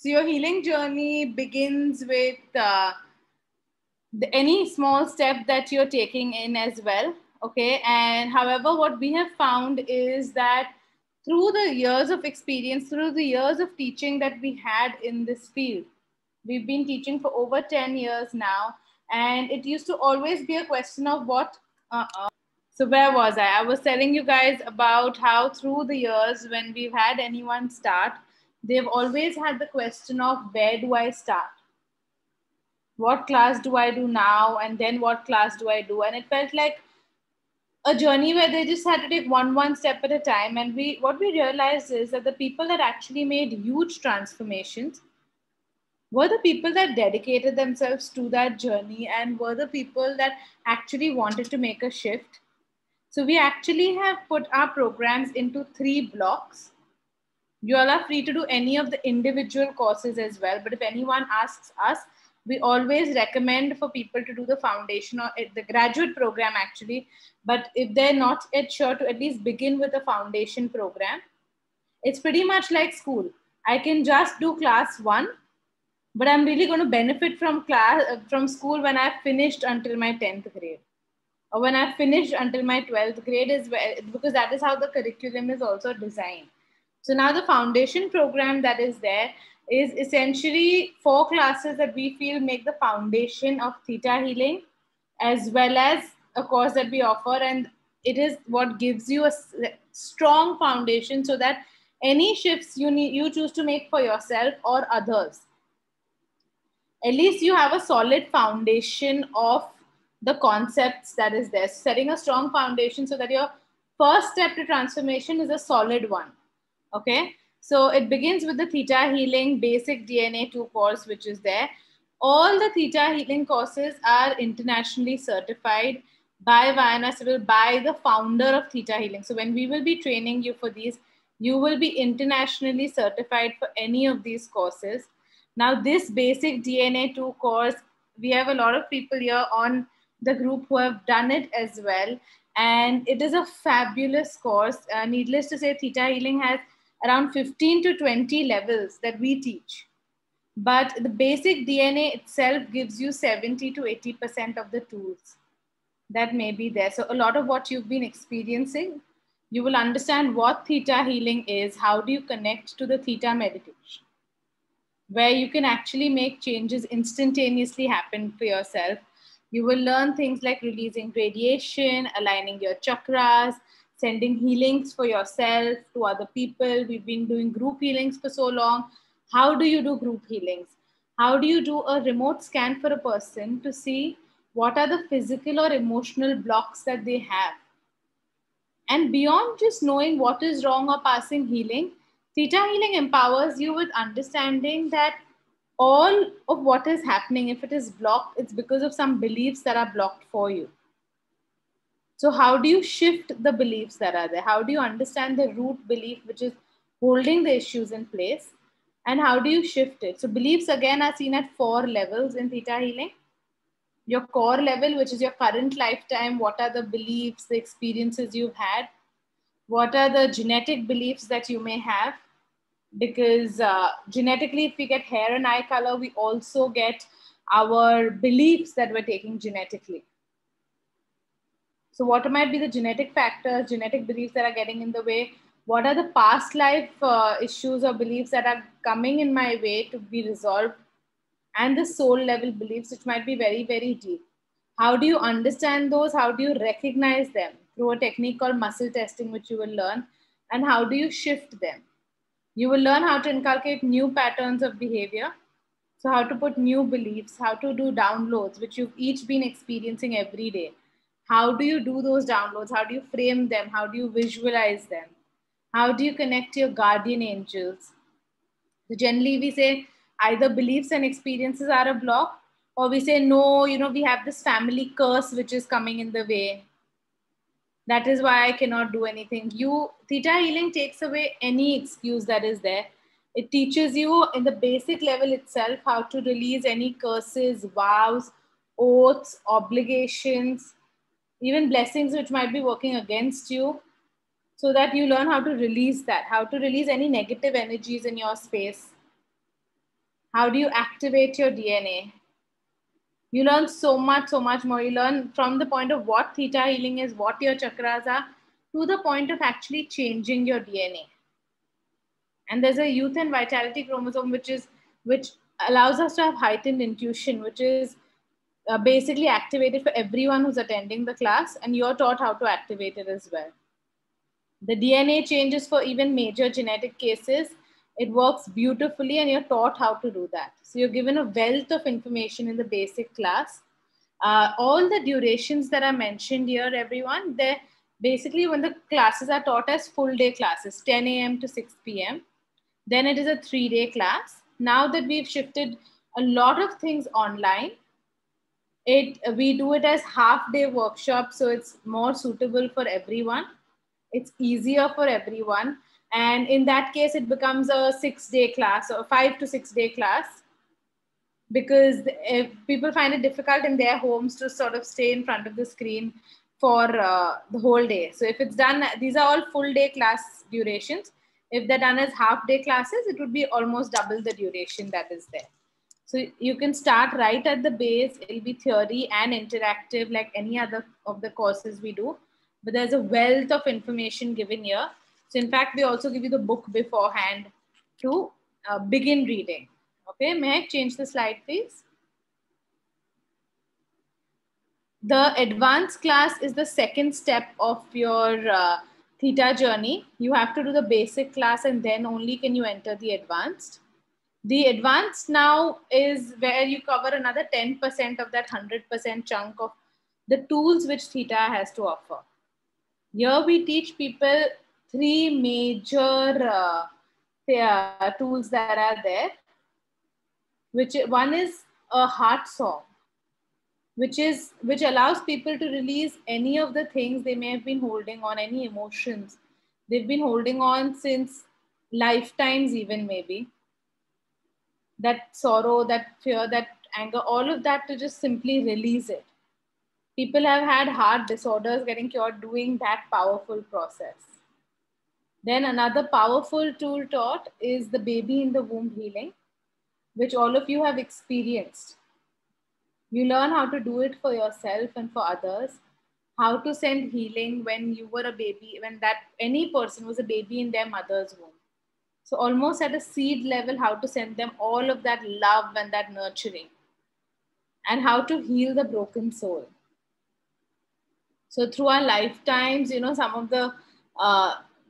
So your healing journey begins with any small step that you're taking in as well. Okay. And however, what we have found is that through the years of experience, through the years of teaching that we had in this field, we've been teaching for over 10 years now. And it used to always be a question of what. So, where was I? I was telling you guys about how through the years, when we've had anyone start, they've always had the question of where do I start? What class do I do now? And then what class do I do? And it felt like a journey where they just had to take one step at a time. And what we realized is that the people that actually made huge transformations were the people that dedicated themselves to that journey and were the people that actually wanted to make a shift. So we actually have put our programs into 3 blocks. You all are free to do any of the individual courses as well. But if anyone asks us, we always recommend for people to do the foundation or the graduate program actually. But if they're not yet sure, to at least begin with a foundation program. It's pretty much like school. I can just do class 1, but I'm really going to benefit from school when I've finished until my 10th grade. Or when I finished until my 12th grade is where, because that is how the curriculum is also designed. So now the foundation program that is there is essentially 4 classes that we feel make the foundation of theta healing, as well as a course that we offer. And it is what gives you a strong foundation so that any shifts you choose to make for yourself or others, at least you have a solid foundation of the concepts that is there. Setting a strong foundation so that your first step to transformation is a solid one. Okay. So it begins with the Theta Healing Basic DNA 2 course, which is there. All the Theta Healing courses are internationally certified by Vayana Civil, by the founder of Theta Healing. So when we will be training you for these, you will be internationally certified for any of these courses. Now, this Basic DNA 2 course, we have a lot of people here on the group who have done it as well. And it is a fabulous course. Needless to say, Theta Healing has around 15 to 20 levels that we teach. But the basic DNA itself gives you 70 to 80% of the tools that may be there. So a lot of what you've been experiencing, you will understand what Theta Healing is. How do you connect to the Theta meditation, where you can actually make changes instantaneously happen for yourself. You will learn things like releasing radiation, aligning your chakras, sending healings for yourself to other people. We've been doing group healings for so long. How do you do group healings? How do you do a remote scan for a person to see what are the physical or emotional blocks that they have? And beyond just knowing what is wrong or passing healing, Theta Healing empowers you with understanding that all of what is happening, if it is blocked, it's because of some beliefs that are blocked for you. So how do you shift the beliefs that are there? How do you understand the root belief which is holding the issues in place? And how do you shift it? So beliefs again are seen at 4 levels in Theta Healing. Your core level, which is your current lifetime. What are the beliefs, the experiences you've had? What are the genetic beliefs that you may have? Because genetically, if we get hair and eye color, we also get our beliefs that we're taking genetically. So what might be the genetic factors, genetic beliefs that are getting in the way? What are the past life issues or beliefs that are coming in my way to be resolved? And the soul level beliefs, which might be very, very deep. How do you understand those? How do you recognize them? Through a technique called muscle testing, which you will learn. And how do you shift them? You will learn how to inculcate new patterns of behavior. So how to put new beliefs, how to do downloads, which you've each been experiencing every day. How do you do those downloads? How do you frame them? How do you visualize them? How do you connect to your guardian angels? So generally we say either beliefs and experiences are a block, or we say, no, we have this family curse which is coming in the way. That is why I cannot do anything. Theta Healing takes away any excuse that is there. It teaches you in the basic level itself how to release any curses, vows, oaths, obligations, even blessings which might be working against you, so that you learn how to release that, how to release any negative energies in your space. How do you activate your DNA? You learn so much more. You learn from the point of what theta healing is, what your chakras are, to the point of actually changing your DNA. And there's a youth and vitality chromosome, which allows us to have heightened intuition, which is basically activated for everyone who's attending the class, and you're taught how to activate it as well. The DNA changes for even major genetic cases. It works beautifully, and you're taught how to do that. So you're given a wealth of information in the basic class. All the durations that are mentioned here, everyone, they're basically when the classes are taught as full day classes, 10 a.m. to 6 p.m. Then it is a 3-day class. Now that we've shifted a lot of things online, we do it as half-day workshops, so it's more suitable for everyone. It's easier for everyone, and in that case it becomes a 6-day class or 5 to 6-day class, because if people find it difficult in their homes to sort of stay in front of the screen for the whole day. So if it's done, these are all full day class durations. If they're done as half day classes, it would be almost double the duration that is there. So you can start right at the base. It'll be theory and interactive like any other of the courses we do. But there's a wealth of information given here. So in fact, we also give you the book beforehand to begin reading. Okay, may I change the slide, please? The advanced class is the second step of your theta journey. You have to do the basic class and then only can you enter the advanced. The advanced now is where you cover another 10% of that 100% chunk of the tools which theta has to offer. Here we teach people 3 major tools that are there, which one is a heart song, which allows people to release any of the things they may have been holding on, any emotions they've been holding on since lifetimes, even maybe. That sorrow, that fear, that anger, all of that, to just simply release it. People have had heart disorders getting cured doing that powerful process. Then another powerful tool taught is the baby in the womb healing, which all of you have experienced. You learn how to do it for yourself and for others, how to send healing when you were a baby, when that any person was a baby in their mother's womb. So almost at a seed level, how to send them all of that love and that nurturing, and how to heal the broken soul. So through our lifetimes, some of the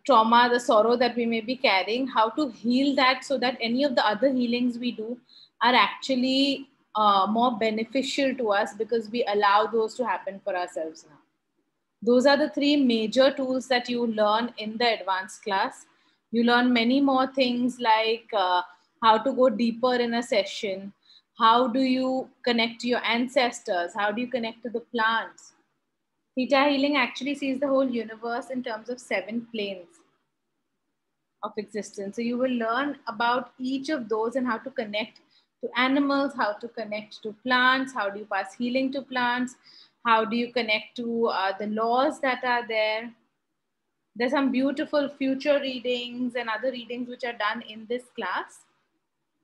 trauma, the sorrow that we may be carrying, how to heal that so that any of the other healings we do are actually more beneficial to us, because we allow those to happen for ourselves now. Those are the 3 major tools that you learn in the advanced class. You learn many more things like how to go deeper in a session. How do you connect to your ancestors? How do you connect to the plants? Theta healing actually sees the whole universe in terms of 7 planes of existence. So you will learn about each of those and how to connect to animals, how to connect to plants, how do you pass healing to plants, how do you connect to the laws that are there. There's some beautiful future readings and other readings which are done in this class.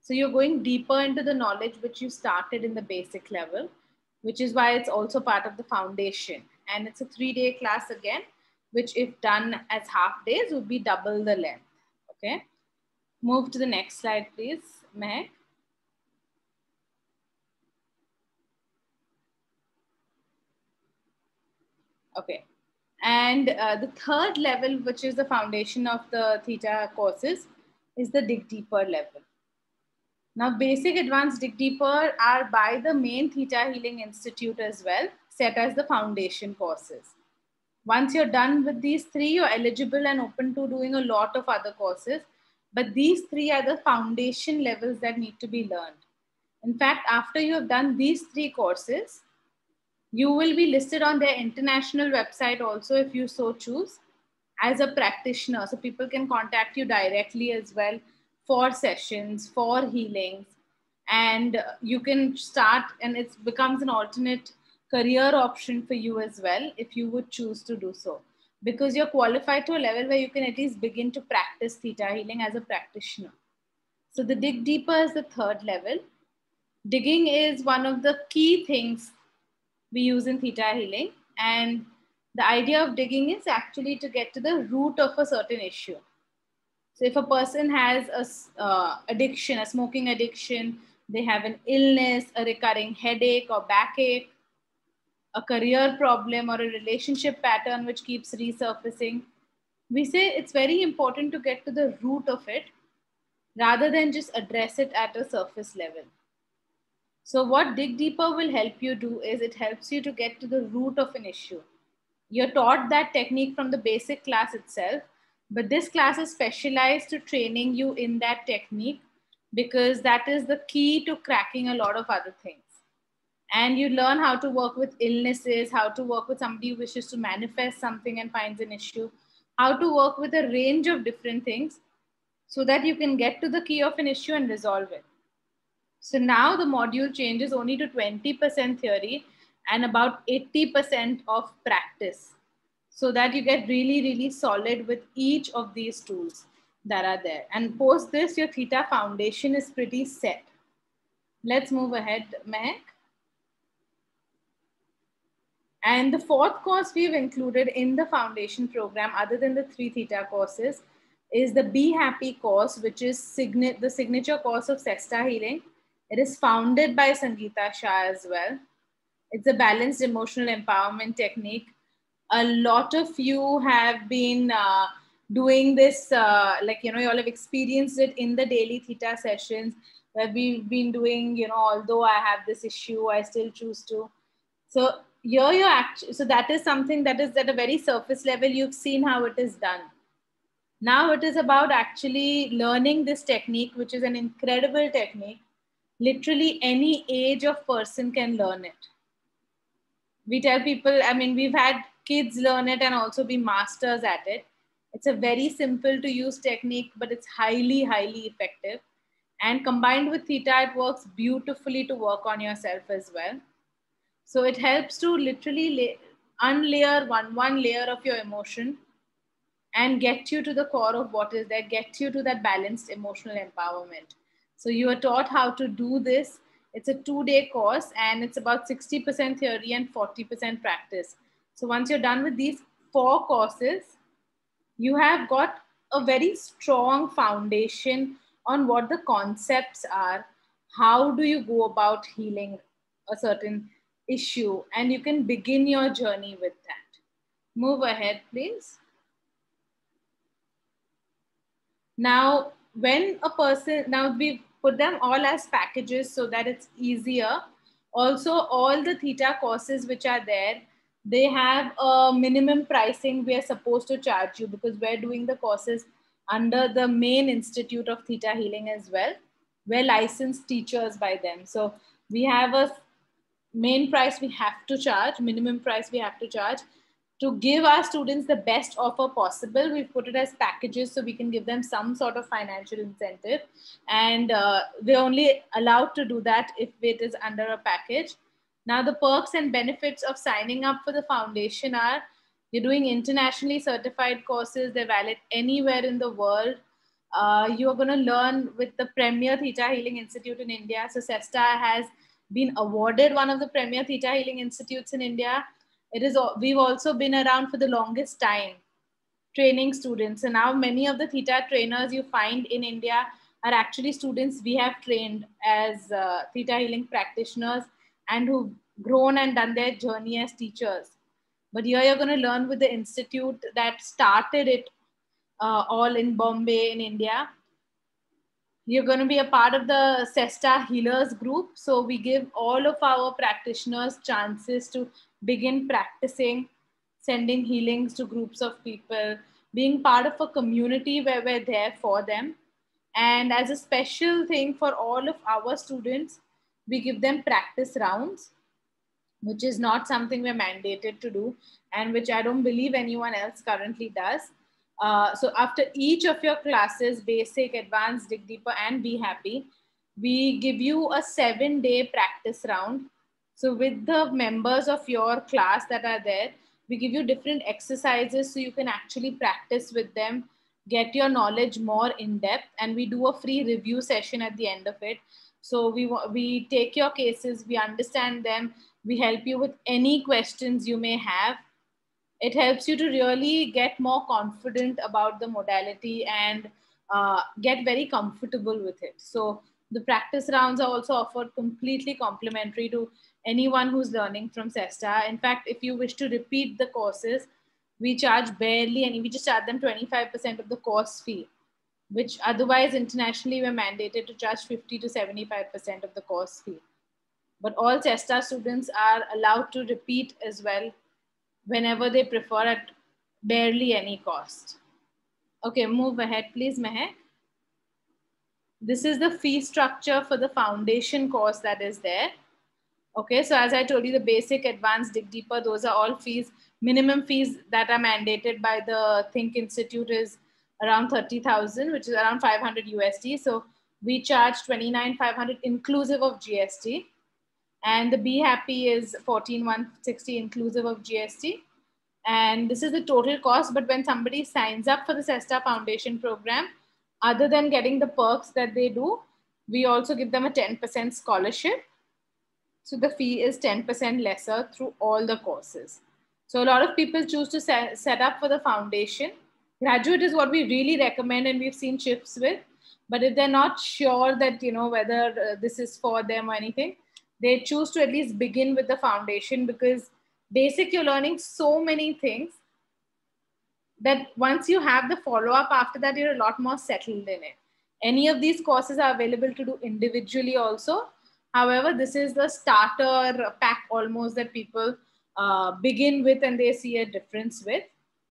So you're going deeper into the knowledge which you started in the basic level, which is why it's also part of the foundation. And it's a 3-day class again, which if done as half days would be double the length. Okay. Move to the next slide, please, Mehak. Okay. And the third level, which is the foundation of the theta courses, is the dig deeper level. Now, basic, advanced, dig deeper are by the main Theta Healing Institute as well, set as the foundation courses. Once you're done with these 3, you're eligible and open to doing a lot of other courses. But these 3 are the foundation levels that need to be learned. In fact, after you have done these 3 courses, you will be listed on their international website also, if you so choose, as a practitioner. So people can contact you directly as well for sessions, for healings, and you can start, and it becomes an alternate career option for you as well if you would choose to do so, because you're qualified to a level where you can at least begin to practice theta healing as a practitioner. So the dig deeper is the third level. Digging is one of the key things we use in theta healing. And the idea of digging is actually to get to the root of a certain issue. So if a person has a addiction, a smoking addiction, they have an illness, a recurring headache or backache, a career problem or a relationship pattern which keeps resurfacing, we say it's very important to get to the root of it rather than just address it at a surface level. So what Dig Deeper will help you do is it helps you to get to the root of an issue. You're taught that technique from the basic class itself, but this class is specialized to training you in that technique because that is the key to cracking a lot of other things. And you learn how to work with illnesses, how to work with somebody who wishes to manifest something and finds an issue, how to work with a range of different things so that you can get to the key of an issue and resolve it. So now the module changes only to 20% theory and about 80% of practice so that you get really, really solid with each of these tools that are there. And post this, your theta foundation is pretty set. Let's move ahead, Mehak. And the fourth course we've included in the foundation program, other than the 3 theta courses, is the Be Happy course, which is the signature course of Sesta Healing. It is founded by Sangeeta Shah as well. It's a balanced emotional empowerment technique. A lot of you have been doing this, you all have experienced it in the daily theta sessions where we've been doing, although I have this issue, I still choose to. So here you're actually, so that is something that is at a very surface level. You've seen how it is done. Now it is about actually learning this technique, which is an incredible technique. Literally any age of person can learn it. We tell people, we've had kids learn it and also be masters at it. It's a very simple to use technique, but it's highly, highly effective. And combined with theta, it works beautifully to work on yourself as well. So it helps to literally unlayer one layer of your emotion and get you to the core of what is there, get you to that balanced emotional empowerment. So you are taught how to do this. It's a 2-day course and it's about 60% theory and 40% practice. So once you're done with these 4 courses, you have got a very strong foundation on what the concepts are. How do you go about healing a certain issue? And you can begin your journey with that. Move ahead, please. Now, when a person, now we put them all as packages so that it's easier. Also, all the theta courses which are there, they have a minimum pricing we are supposed to charge you because we're doing the courses under the main institute of theta healing as well. We're licensed teachers by them. So we have a main price we have to charge, minimum price we have to charge. To give our students the best offer possible, we've put it as packages so we can give them some sort of financial incentive. And we're only allowed to do that if it is under a package. Now, the perks and benefits of signing up for the foundation are you're doing internationally certified courses. They're valid anywhere in the world. You're going to learn with the premier Theta Healing Institute in India. So Sesta has been awarded one of the premier Theta Healing Institutes in India. We've also been around for the longest time training students. And now many of the theta trainers you find in India are actually students we have trained as theta healing practitioners and who've grown and done their journey as teachers. But here you're going to learn with the institute that started it all in Bombay in India. You're going to be a part of the Sesta Healers group. So we give all of our practitioners chances to begin practicing, sending healings to groups of people, being part of a community where we're there for them. And as a special thing for all of our students, we give them practice rounds, which is not something we're mandated to do and which I don't believe anyone else currently does. So after each of your classes, basic, advanced, dig deeper, and be happy, we give you a 7-day practice round. So with the members of your class that are there, we give you different exercises so you can actually practice with them get your knowledge more in depth, and we do a free review session at the end of it. So we take your cases, we understand them, we help you with any questions you may have. It helps you to really get more confident about the modality and get very comfortable with it. So the practice rounds are also offered completely complimentary to anyone who's learning from SESTA. In fact, if you wish to repeat the courses, we charge barely any, we just charge them 25% of the course fee, which otherwise internationally we're mandated to charge 50 to 75% of the course fee. But all SESTA students are allowed to repeat as well whenever they prefer at barely any cost. Okay, move ahead, please, Mehak. This is the fee structure for the foundation course that is there. Okay, so as I told you, the basic, advanced, dig deeper, those are all fees. Minimum fees that are mandated by the Think Institute is around 30,000, which is around 500 USD. So we charge 29,500 inclusive of GST. And the Be Happy is 14,160 inclusive of GST. And this is the total cost. But when somebody signs up for the SESTA Foundation program, other than getting the perks that they do, we also give them a 10% scholarship. So the fee is 10% lesser through all the courses. So a lot of people choose to set up for the foundation. Graduate is what we really recommend, and we've seen shifts with. But if they're not sure that, you know, whether this is for them or anything, they choose to at least begin with the foundation, because basic, you're learning so many things that once you have the follow-up after that, you're a lot more settled in it. Any of these courses are available to do individually also. However, this is the starter pack almost that people begin with and they see a difference with.